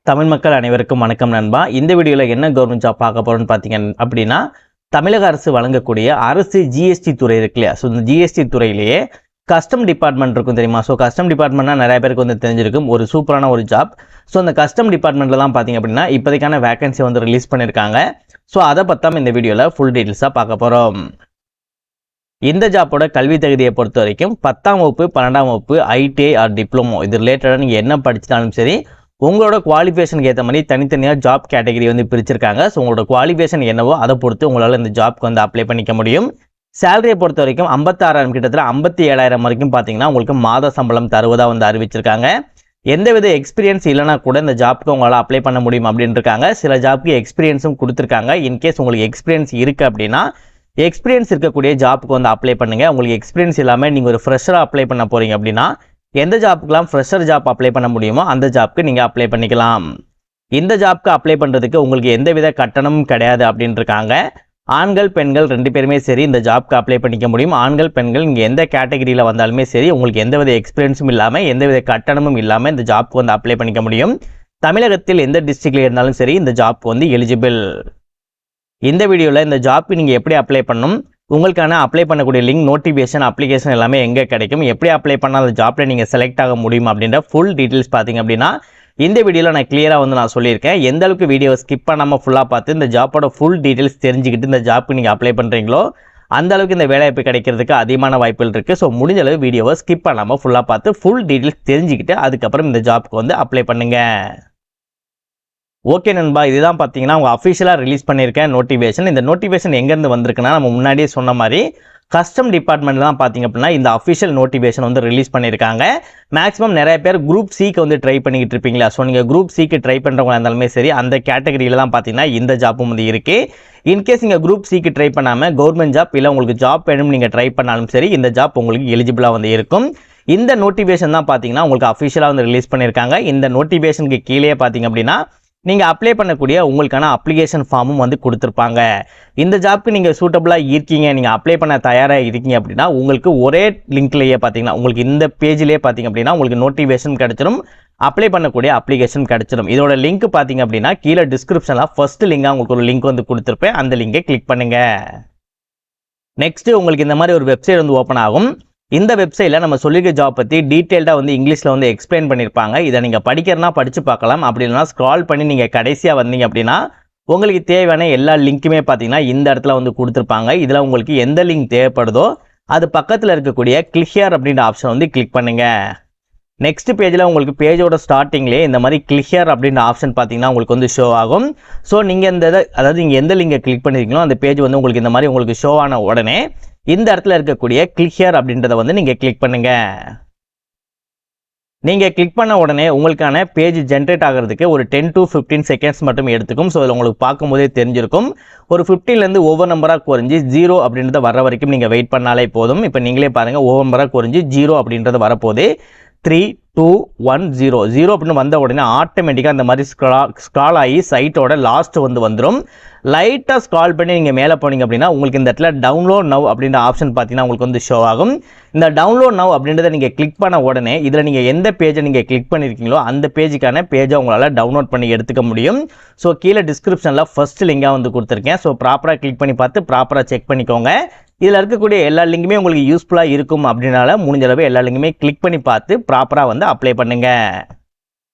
தமிழ் மக்கள் அனைவருக்கும் வணக்கம் நண்பா. இந்த வீடியோவில் என்ன கவர்மெண்ட் ஜாப் பார்க்க போகிறோன்னு பார்த்தீங்க அப்படின்னா, தமிழக அரசு வழங்கக்கூடிய அரசு ஜிஎஸ்டி துறை இருக்கு இல்லையா? ஸோ இந்த ஜிஎஸ்டி துறையிலேயே கஸ்டம் டிபார்ட்மெண்ட் இருக்கும் தெரியுமா? ஸோ கஸ்டம் டிபார்ட்மெண்ட்னா நிறைய பேருக்கு வந்து தெரிஞ்சிருக்கும், ஒரு சூப்பரான ஒரு ஜாப். ஸோ அந்த கஸ்டம் டிபார்ட்மெண்ட்டில் தான் பார்த்தீங்க அப்படின்னா இப்போதைக்கான வேகன்சி வந்து ரிலீஸ் பண்ணியிருக்காங்க. ஸோ அதை பற்றி இந்த வீடியோவில் ஃபுல் டீட்டெயில்ஸாக பார்க்க போகிறோம். இந்த ஜாப்போட கல்வி தகுதியை பொறுத்த வரைக்கும் 10ஆம் வகுப்பு 12ஆம் வகுப்பு ஐடிஐ ஆர் டிப்ளமோ இது ரிலேட்டடாக நீங்கள் என்ன படிச்சிட்டாலும் சரி, உங்களோட குவாலிஃபிகேஷனுக்கு ஏற்ற மாதிரி தனித்தனியாக ஜாப் கேட்டகரி வந்து பிரிச்சிருக்காங்க. ஸோ உங்களோட குவாலிஃபிகேஷன் என்னவோ அதை பொறுத்து உங்களால் இந்த ஜாப்க்கு வந்து அப்ளை பண்ணிக்க முடியும். சேலரியை பொறுத்த வரைக்கும் 56,000 கிட்டத்தட்ட 57,000 வரைக்கும் பார்த்தீங்கன்னா உங்களுக்கு மாத சம்பளம் தருவதாக வந்து அறிவிச்சிருக்காங்க. எந்தவித எக்ஸ்பீரியன்ஸ் இல்லைனா கூட இந்த ஜாப்க்கு உங்களால் அப்ளை பண்ண முடியும் அப்படின்னு இருக்காங்க. சில ஜாப்க்கு எக்ஸ்பீரியன்ஸும் கொடுத்துருக்காங்க. இன்கேஸ் உங்களுக்கு எக்ஸ்பீரியன்ஸ் இருக்குது அப்படின்னா எக்ஸ்பீரியன்ஸ் இருக்கக்கூடிய ஜாப்புக்கு வந்து அப்ளை பண்ணுங்கள். உங்களுக்கு எக்ஸ்பீரியன்ஸ் இல்லாமல் நீங்கள் ஒரு ஃப்ரெஷராக அப்ளை பண்ண போகிறீங்க அப்படின்னா எந்த ஜாப்புக்கெலாம் ஃப்ரெஷர் ஜாப் அப்ளை பண்ண முடியுமோ அந்த ஜாப்க்கு நீங்கள் அப்ளை பண்ணிக்கலாம். இந்த ஜாப்க்கு அப்ளை பண்ணுறதுக்கு உங்களுக்கு எந்தவித கட்டணமும் கிடையாது அப்படின்னு இருக்காங்க. ஆண்கள் பெண்கள் 2 பேருமே சரி இந்த ஜாப்க்கு அப்ளை பண்ணிக்க முடியும். ஆண்கள் பெண்கள் நீங்கள் எந்த கேட்டகரியில் வந்தாலுமே சரி, உங்களுக்கு எந்தவித எக்ஸ்பீரியன்ஸும் இல்லாமல் எந்தவித கட்டணமும் இல்லாமல் இந்த ஜாப்க்கு வந்து அப்ளை பண்ணிக்க முடியும். தமிழகத்தில் எந்த டிஸ்ட்ரிக்டில் இருந்தாலும் சரி இந்த ஜாப் வந்து எலிஜிபிள். இந்த வீடியோவில் இந்த ஜாப்க்கு நீங்கள் எப்படி அப்ளை பண்ணணும், உங்களுக்கான அப்ளை பண்ணக்கூடிய லிங்க், நோட்டிஃபிகேஷன், அப்ளிகேஷன் எல்லாமே எங்கே கிடைக்கும், எப்படி அப்ளை பண்ணால் அந்த ஜாப்பில் நீங்கள் செலக்ட் ஆக முடியும் அப்படின்ற ஃபுல் டீட்டெயில்ஸ் பார்த்தீங்க அப்படின்னா இந்த வீடியோவில் நான் கிளியராக வந்து நான் சொல்லியிருக்கேன். எந்த அளவுக்கு வீடியோவை ஸ்கிப் பண்ணாமல் ஃபுல்லாக பார்த்து இந்த ஜாப்போட ஃபுல் டீட்டெயில்ஸ் தெரிஞ்சுக்கிட்டு இந்த ஜாப்புக்கு நீங்கள் அப்ளை பண்ணுறீங்களோ அந்த அளவுக்கு இந்த வேலைவாய்ப்பு கிடைக்கிறதுக்கு அதிகமான வாய்ப்புகள் இருக்குது. ஸோ முடிஞ்ச அளவு வீடியோவை ஸ்கிப் பண்ணாமல் ஃபுல்லாக பார்த்து ஃபுல் டீட்டெயில்ஸ் தெரிஞ்சுக்கிட்டு அதுக்கப்புறம் இந்த ஜாப்புக்கு வந்து அப்ளை பண்ணுங்கள். ஓகே நண்பா, இதுதான் பார்த்தீங்கன்னா அவங்க அஃபிஷியலாக ரிலீஸ் பண்ணியிருக்கேன் நோட்டிஃபிகேஷன். இந்த நோட்டிஃபிகேஷன் எங்கேருந்து வந்திருக்குன்னா நம்ம முன்னாடியே சொன்ன மாதிரி கஸ்டம் டிபார்ட்மெண்ட் தான் பார்த்தீங்க அப்படின்னா இந்த அஃபிஷியல் நோட்டிஃபிகேஷன் வந்து ரிலீஸ் பண்ணியிருக்காங்க. மேக்ஸிமம் நிறைய பேர் குரூப் சிக்கு வந்து ட்ரை பண்ணிக்கிட்டு இருப்பீங்களா? ஸோ நீங்கள் குரூப் சிக்கு ட்ரை பண்ணுறவங்க இருந்தாலுமே சரி அந்த கேட்டகரியில் தான் பார்த்தீங்கன்னா இந்த ஜாப்பும் வந்து இருக்குது. இன்கேஸ் நீங்கள் குரூப் சிக்கு ட்ரை பண்ணாமல் கவர்மெண்ட் ஜாப் இல்லை உங்களுக்கு ஜாப் வேணும் நீங்கள் ட்ரை பண்ணாலும் சரி இந்த ஜாப் உங்களுக்கு எலிஜிபிளாக வந்து இருக்கும். இந்த நோட்டிஃபிகேஷன் தான் பார்த்தீங்கன்னா உங்களுக்கு அஃபிஷியலாக வந்து ரிலீஸ் பண்ணியிருக்காங்க. இந்த நோட்டிஃபிகேஷனுக்கு கீழே பார்த்தீங்க அப்படின்னா நீங்கள் அப்ளை பண்ணக்கூடிய உங்களுக்கான அப்ளிகேஷன் ஃபார்மும் வந்து கொடுத்துருப்பாங்க. இந்த ஜாப்க்கு நீங்கள் சூட்டபுளாக இருக்கீங்க, நீங்கள் அப்ளை பண்ண தயாராக இருக்கீங்க அப்படின்னா உங்களுக்கு ஒரே லிங்க்லேயே பார்த்தீங்கன்னா உங்களுக்கு இந்த பேஜ்லேயே பார்த்தீங்க அப்படின்னா உங்களுக்கு நோட்டிஃபிகேஷன் கிடச்சிடும், அப்ளை பண்ணக்கூடிய அப்ளிகேஷன் கிடச்சிடும். இதோட லிங்க் பார்த்தீங்க அப்படின்னா கீழே டிஸ்கிரிப்ஷனில் ஃபர்ஸ்ட் லிங்காக உங்களுக்கு ஒரு லிங்க் வந்து கொடுத்துருப்பேன், அந்த லிங்கை கிளிக் பண்ணுங்கள். நெக்ஸ்ட்டு உங்களுக்கு இந்த மாதிரி ஒரு வெப்சைட் வந்து ஓப்பன் ஆகும். இந்த வெப்சைட்டில் நம்ம சொல்லியிருக்க ஜாப் பற்றி டீட்டெயில்டாக வந்து இங்கிலீஷில் வந்து எக்ஸ்பிளைன் பண்ணியிருப்பாங்க. இதை நீங்கள் படிக்கிறனா படித்து பார்க்கலாம், அப்படி இல்லைனா ஸ்க்ரால் பண்ணி நீங்கள் கடைசியாக வந்தீங்க அப்படின்னா உங்களுக்கு தேவையான எல்லா லிங்க்குமே பார்த்தீங்கன்னா இந்த இடத்துல வந்து கொடுத்துருப்பாங்க. இதில் உங்களுக்கு எந்த லிங்க் தேவைப்படுதோ அது பக்கத்தில் இருக்கக்கூடிய கிளிக் ஹியர் அப்படின்ற ஆப்ஷன் வந்து கிளிக் பண்ணுங்கள். நெக்ஸ்ட் பேஜில் உங்களுக்கு பேஜோட ஸ்டார்டிங்லேயே இந்த மாதிரி கிளிக் ஹியர் அப்படின்ற ஆப்ஷன் பார்த்தீங்கன்னா உங்களுக்கு வந்து ஷோ ஆகும். ஸோ நீங்கள் அதாவது நீங்கள் எந்த லிங்கை கிளிக் பண்ணியிருக்கீங்களோ அந்த பேஜ் வந்து உங்களுக்கு இந்த மாதிரி உங்களுக்கு ஷோ ஆன உடனே இந்த இடத்துல இருக்கக்கூடிய கிளிக் ஹியர் அப்படின்றத வந்து நீங்கள் கிளிக் பண்ணுங்க. நீங்கள் கிளிக் பண்ண உடனே உங்களுக்கான பேஜ் ஜென்ரேட் ஆகிறதுக்கு ஒரு 10 to 15 செகண்ட்ஸ் மட்டும் எடுத்துக்கும். ஸோ இதில் உங்களுக்கு பார்க்கும்போதே தெரிஞ்சிருக்கும், ஒரு 15லேருந்து ஒவ்வொரு நம்பராக குறைஞ்சி 0 அப்படின்றத வர வரைக்கும் நீங்கள் வெயிட் பண்ணாலே போதும். இப்போ நீங்களே பாருங்கள், ஒவ்வொரு நம்பராக குறைஞ்சி 0 அப்படின்றது வரப்போது 3 2 1 0 அப்படின்னு வந்த உடனே ஆட்டோமேட்டிக்காக அந்த மாதிரி ஸ்க்ரால் ஆகி சைட்டோட லாஸ்ட் வந்து வந்துடும். லைட்டாக ஸ்க்ரால் பண்ணி நீங்கள் மேலே போனீங்க அப்படின்னா உங்களுக்கு இந்த இடத்துல டவுன்லோட் நவ் அப்படின்ற ஆப்ஷன் பார்த்தீங்கன்னா உங்களுக்கு வந்து ஷோ ஆகும். இந்த டவுன்லோட் நவ் அப்படின்றத நீங்கள் கிளிக் பண்ண உடனே இதில் நீங்கள் எந்த பேஜை நீங்கள் கிளிக் பண்ணியிருக்கீங்களோ அந்த பேஜுக்கான பேஜை உங்களால் டவுன்லோட் பண்ணி எடுத்துக்க முடியும். ஸோ கீழே டிஸ்கிரிப்ஷனில் ஃபர்ஸ்ட் லிங்காக வந்து கொடுத்துருக்கேன். ஸோ ப்ராப்பராக கிளிக் பண்ணி பார்த்து ப்ராப்பராக செக் பண்ணிக்கோங்க. இதில் இருக்கக்கூடிய எல்லா லிங்குமே உங்களுக்கு யூஸ்ஃபுல்லாக இருக்கும் அப்படின்னால முடிஞ்ச அளவு எல்லா லிங்குமே கிளிக் பண்ணி பார்த்து ப்ராப்பராக வந்து அப்ளை பண்ணுங்கள்.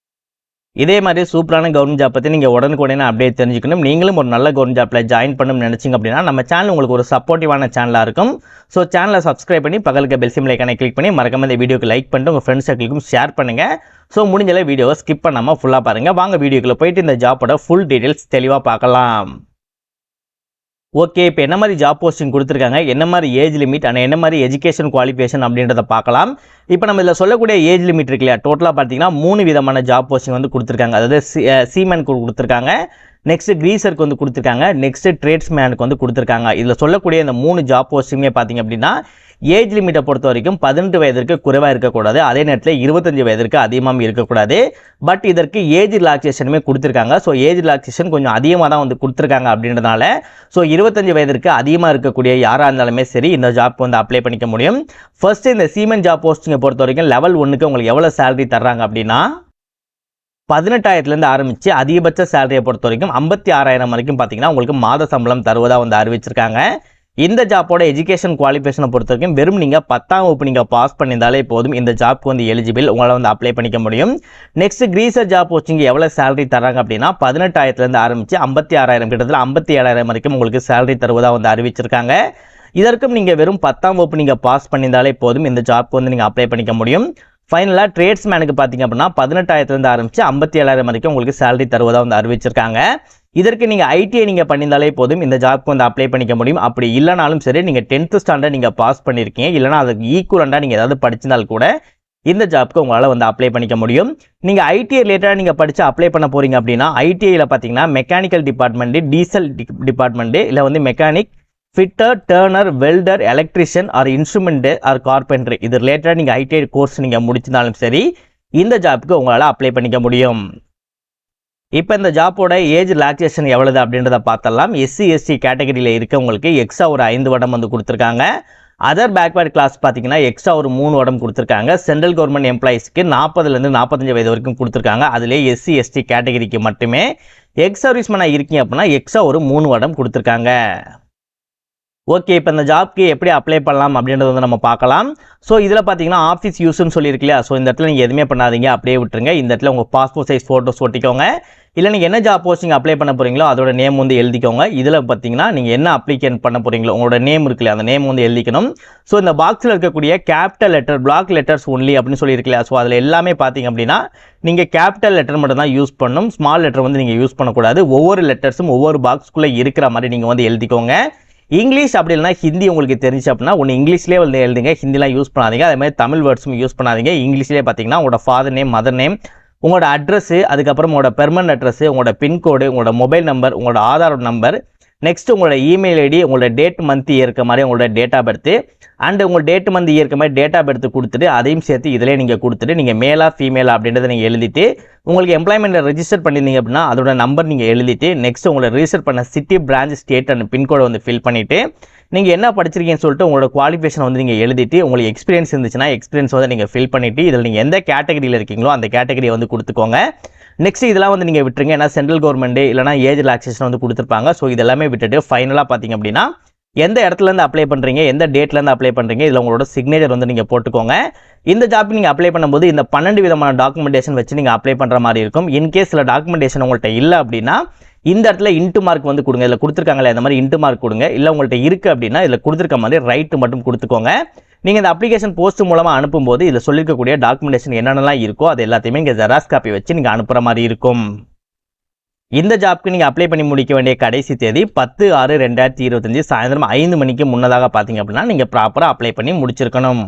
இதே மாதிரி சூப்பரான கவர்மெண்ட் ஜாப் பற்றி நீங்கள் உடனுக்குடனே அப்டேட் தெரிஞ்சுக்கணும், நீங்களும் ஒரு நல்ல கவர்மெண்ட் ஜாப்பில் ஜாயின் பண்ணணும்னு நினச்சிங்க அப்படின்னா நம்ம சேனல் உங்களுக்கு ஒரு சப்போர்ட்டிவான சேனலாக இருக்கும். ஸோ சேனலை சப்ஸ்கிரைப் பண்ணி பக்கத்துக்கு பெல் சிம்பல் ஐகானை கிளிக் பண்ணி மறக்காம இந்த வீடியோக்கு லைக் பண்ணிட்டு உங்கள் ஃப்ரெண்ட்ஸ் சர்க்கிளுக்கும் ஷேர் பண்ணுங்கள். ஸோ முடிஞ்சளவு வீடியோவை ஸ்கிப் பண்ணாமல் ஃபுல்லாக பாருங்கள். வாங்க வீடியோக்குள்ளே போயிட்டு இந்த ஜாப்போட ஃபுல் டீட்டெயில்ஸ் தெளிவாக பார்க்கலாம். ஓகே, இப்போ என்ன மாதிரி ஜாப் போஸ்டிங் கொடுத்துருக்காங்க, என்ன மாதிரி ஏஜ் லிமிட் அண்ட் என்ன மாதிரி எஜுகேஷன் குவாலிஃபிகேஷன் அப்படின்றத பார்க்கலாம். இப்போ நம்ம இதில் சொல்லக்கூடிய ஏஜ் லிமிட் இருக்கு இல்லையா, டோட்டலாக பார்த்தீங்கன்னா 3 விதமான ஜாப் போஸ்டிங் வந்து கொடுத்துருக்காங்க. அதாவது சீமேனுக்கு கொடுத்துருக்காங்க, நெக்ஸ்ட் கிரீசருக்கு வந்து கொடுத்துருக்காங்க, நெக்ஸ்ட் ட்ரேட்ஸ்மேனுக்கு வந்து கொடுத்துருக்காங்க. இதில் சொல்லக்கூடிய இந்த 3 ஜாப் போஸ்டிங்கே பார்த்தீங்க அப்படின்னா ஏஜ் லிமிட்டை பொறுத்த வரைக்கும் 18 வயதிற்கு குறைவாக இருக்கக்கூடாது, அதே நேரத்தில் 25 வயதிற்கு அதிகமாக இருக்கக்கூடாது. பட் இதற்கு ஏஜ் ரிலாக்ஸேஷனுமே கொடுத்துருக்காங்க. ஸோ ஏஜ் ரிலாக்ஸேஷன் கொஞ்சம் அதிகமாக தான் வந்து கொடுத்துருக்காங்க அப்படின்றதுனால ஸோ 25 வயதிற்கு அதிகமாக இருக்கக்கூடிய யாராக இருந்தாலுமே சரி இந்த ஜாப் வந்து அப்ளை பண்ணிக்க முடியும். ஃபர்ஸ்ட் இந்த சீமென் ஜாப் போஸ்டிங்கை பொறுத்த வரைக்கும் லெவல் 1க்கு உங்களுக்கு எவ்வளோ சேலரி தர்றாங்க அப்படின்னா 18,000 ஆரம்பிச்சு அதிகபட்ச சேலரியை பொறுத்த வரைக்கும் 56,000 வரைக்கும் பார்த்தீங்கன்னா உங்களுக்கு மாத சம்பளம் தருவதா வந்து அறிவிச்சிருக்காங்க. இந்த ஜாப்போட எஜுகேஷன் குவாலிஃபிகேஷனை பொறுத்த வரைக்கும் வெறும் நீங்கள் 10ஆம் வகுப்பு நீங்கள் பாஸ் பண்ணியிருந்தாலே போதும் இந்த ஜாப்க்கு வந்து எலிஜிபிள், உங்களால் வந்து அப்ளை பண்ணிக்க முடியும். நெக்ஸ்ட் கிரீசர் ஜாப் போஸ்டிங் எவ்வளோ சேலரி தராங்க அப்படின்னா 18,000 ஆரம்பிச்சு 56,000 கிட்டத்தட்ட 57,000 வரைக்கும் உங்களுக்கு சேலரி தருவதா வந்து அறிவிச்சிருக்காங்க. இதற்கும் நீங்கள் வெறும் 10ஆம் வகுப்பு நீங்கள் பாஸ் பண்ணியிருந்தாலே போதும் இந்த ஜாப்க்கு வந்து நீங்கள் அப்ளை பண்ணிக்க முடியும். ஃபைனலாக ட்ரேட்ஸ்மேனுக்கு பார்த்தீங்க அப்படின்னா 18,000 ஆரம்பிச்சு 57,000 வரைக்கும் உங்களுக்கு சேலரி தருவதா வந்து அறிவிச்சிருக்காங்க. இதற்கு நீங்கள் ஐடிஐ நீங்கள் பண்ணியிருந்தாலே போதும் இந்த ஜாப்க்கு வந்து அப்ளை பண்ணிக்க முடியும். அப்படி இல்லைனாலும் சரி நீங்கள் 10th ஸ்டாண்டர்ட் நீங்கள் பாஸ் பண்ணியிருக்கீங்க, இல்லைனா அதுக்கு ஈக்குவலண்டாக நீங்கள் ஏதாவது படிச்சிருந்தால் கூட இந்த ஜாப்க்கு உங்களால் வந்து அப்ளை பண்ணிக்க முடியும். நீங்கள் ஐடிஐ ரிலேட்டடாக நீங்கள் படித்து அப்ளை பண்ண போகிறீங்க அப்படின்னா ஐடிஐயில் பார்த்தீங்கன்னா மெக்கானிக்கல் டிபார்ட்மெண்ட்டு, டீசல் டிபார்ட்மெண்ட்டு, இல்லை வந்து mechanic, fitter, turner, welder, electrician or instrument or carpenter இது ரிலேட்டடாக நீங்கள் ஐடிஐ கோர்ஸ் நீங்கள் முடிச்சிருந்தாலும் சரி இந்த ஜாப்க்கு உங்களால் அப்ளை பண்ணிக்க முடியும். இப்போ இந்த ஜாப்போட ஏஜ் ரிலாக்ஸேஷன் எவ்வளவு அப்படின்றத பார்த்தலாம். எஸ்சி எஸ்டி கேட்டகரியில் இருக்கவங்களுக்கு எக்ஸ்ட்ரா ஒரு 5 வருடம் வந்து கொடுத்துருக்காங்க. அதர் பேக்வேர்ட் கிளாஸ் பார்த்தீங்கன்னா எக்ஸ்ட்ரா ஒரு 3 வருடம் கொடுத்துருக்காங்க. சென்ட்ரல் கவர்மெண்ட் எம்ப்ளாயிஸ்க்கு 40லேருந்து 45 வயது வரைக்கும் கொடுத்துருக்காங்க. அதிலே எஸ்சி எஸ்டி கேட்டகரிக்கு மட்டுமே எக்ஸ் சர்வீஸ்மேனாக இருக்கீங்க அப்படின்னா எக்ஸ்ட்ரா ஒரு 3 வருடம் கொடுத்துருக்காங்க. ஓகே, இப்போ இந்த ஜாப்க்கு எப்படி அப்ளை பண்ணலாம் அப்படின்றத வந்து நம்ம பார்க்கலாம். ஸோ இதில் பார்த்தீங்கன்னா ஆஃபீஸ் யூஸ்ன்னு சொல்லியிருக்கு இல்லையா, ஸோ இந்த இடத்துல நீங்கள் எதுவுமே பண்ணாதீங்க, அப்படியே விட்டுருங்க. இந்த இடத்துல உங்கள் பாஸ்போர்ட் சைஸ் ஃபோட்டோஸ் ஒட்டிக்கோங்க. இல்லை நீங்கள் என்ன ஜாப் போஸ்டிங் அப்ளை பண்ண போகிறீங்களோ அதோட நேம் வந்து எழுதிக்கோங்க. இதில் பார்த்தீங்கன்னா நீங்கள் என்ன அப்ளிகேட் பண்ண போகிறீங்களோ உங்களோட நேம் இருக்குல்ல அந்த நேம் வந்து எழுதிக்கணும். ஸோ இந்த பாக்ஸில் இருக்கக்கூடிய capital letter, block letters only அப்படின்னு சொல்லியிருக்கலையா, ஸோ அதில் எல்லாமே பார்த்தீங்க அப்படின்னா நீங்கள் கேபிட்டல் லெட்டர் மட்டும் தான் யூஸ் பண்ணணும். ஸ்மால் லெட்டர் வந்து நீங்கள் யூஸ் பண்ணக்கூடாது. ஒவ்வொரு லெட்டர்ஸும் ஒவ்வொரு பாக்ஸ்க்குள்ளே இருக்கிற மாதிரி நீங்கள் வந்து எழுதிக்கோங்க. இங்கிலீஷ் அப்படி இல்லைனா ஹிந்தி உங்களுக்கு தெரிஞ்சு அப்படின்னா ஒன்று இங்கிலீஷ்லேயே வந்து எழுதுங்க, ஹிந்திலாம் யூஸ் பண்ணாதீங்க. அதே மாதிரி தமிழ் வேர்ட்ஸும் யூஸ் பண்ணாதீங்க. இங்கிலீஷ்லேயே பார்த்தீங்கன்னா உங்களோட ஃபாதர் நேம், மதர் நேம், உங்களோட அட்ரஸ், அதுக்கப்புறம் உங்களோட பெர்மனன்ட் அட்ரஸ், உங்களோட பின்கோடு, உங்களோட மொபைல் நம்பர், உங்களோட ஆதார் நம்பர், நெக்ஸ்ட் உங்களோட இமெயில் ஐடி, உங்களோட டேட் மந்த் இருக்க மாதிரி உங்களோட டேட் ஆஃப் பர்த் அண்ட் உங்களோட டேட் மந்த் இருக்க மாதிரி டேட் ஆஃப் பர்த் கொடுத்துட்டு அதையும் சேர்த்து இதிலே நீங்கள் கொடுத்துட்டு நீங்கள் மேலா ஃபீமேலா அப்படின்றத நீங்கள் எழுதிட்டு உங்களுக்கு எம்ப்ளாய்மெண்ட்டை ரெஜிஸ்டர் பண்ணியிருந்தீங்க அப்படின்னா அதோட நம்பர் நீங்கள் எழுதிட்டு நெக்ஸ்ட் உங்களை ரெஜிஸ்டர் பண்ண சிட்டி, பிரான்ச், ஸ்டேட் அண்ட் பின்கோடை வந்து ஃபில் பண்ணிவிட்டு நீங்கள் என்ன படிச்சிருக்கீங்கன்னு சொல்லிட்டு உங்களோட குவாலிஃபிகேஷன் வந்து நீங்கள் எழுதிட்டு உங்களுக்கு எக்ஸ்பீரியன்ஸ் இருந்துச்சுன்னா எக்ஸ்பீரியன்ஸ் வந்து நீங்கள் ஃபில் பண்ணிவிட்டு இதில் நீங்கள் எந்த கேட்டகரியில் இருக்கீங்களோ அந்த கேட்டகரியை வந்து கொடுத்துக்கோங்க. நெக்ஸ்ட் இதெல்லாம் வந்து நீங்கள் விட்டுருங்க, ஏன்னா சென்ட்ரல் கவர்மெண்ட் இல்லைனா ஏஜ் ரிலாக்ஸேஷன் வந்து கொடுத்துருப்பாங்க. ஸோ இதெல்லாமே விட்டுட்டு ஃபைனலாக பார்த்தீங்க அப்படின்னா எந்த இடத்துலேருந்து அப்ளை பண்ணுறீங்க, எந்த டேட்லேருந்து அப்ளை பண்ணுறீங்க, இதில் உங்களோட சிக்னேச்சர் வந்து நீங்கள் போட்டுக்கோங்க. இந்த ஜாப் நீங்கள் அப்ளை பண்ணும்போது இந்த 12 விதமான டாக்குமெண்டேஷன் வச்சு நீங்கள் அப்ளை பண்ணுற மாதிரி இருக்கும். இன்கேஸ் சில டாக்குமெண்டேஷன் உங்கள்கிட்ட இல்லை அப்படின்னா இந்த இடத்துல இன்ட்டு மார்க் வந்து கொடுங்க. இதில் கொடுத்துருக்காங்களே இந்த மாதிரி இன்ட்டு மார்க் கொடுங்க. இல்லை உங்கள்கிட்ட இருக்குது அப்படின்னா இதில் கொடுத்துருக்க மாதிரி ரைட்டு மட்டும் கொடுத்துக்கோங்க. நீங்கள் இந்த அப்ளிகேஷன் போஸ்ட் மூலமாக அனுப்பும்போது இதில் சொல்லியிருக்கக்கூடிய டாக்குமெண்டேஷன் என்னென்னலாம் இருக்கோ அது எல்லாத்தையுமே இங்கே ஜெராக்ஸ் காப்பி வச்சு நீங்கள் அனுப்புகிற மாதிரி இருக்கும். இந்த ஜாப்க்கு நீங்கள் அப்ளை பண்ணி முடிக்க வேண்டிய கடைசி தேதி 10/6/2025 சாயந்தரம் 5 மணிக்கு முன்னதாக பார்த்தீங்க அப்படின்னா நீங்கள் ப்ராப்பராக அப்ளை பண்ணி முடிச்சிருக்கணும்.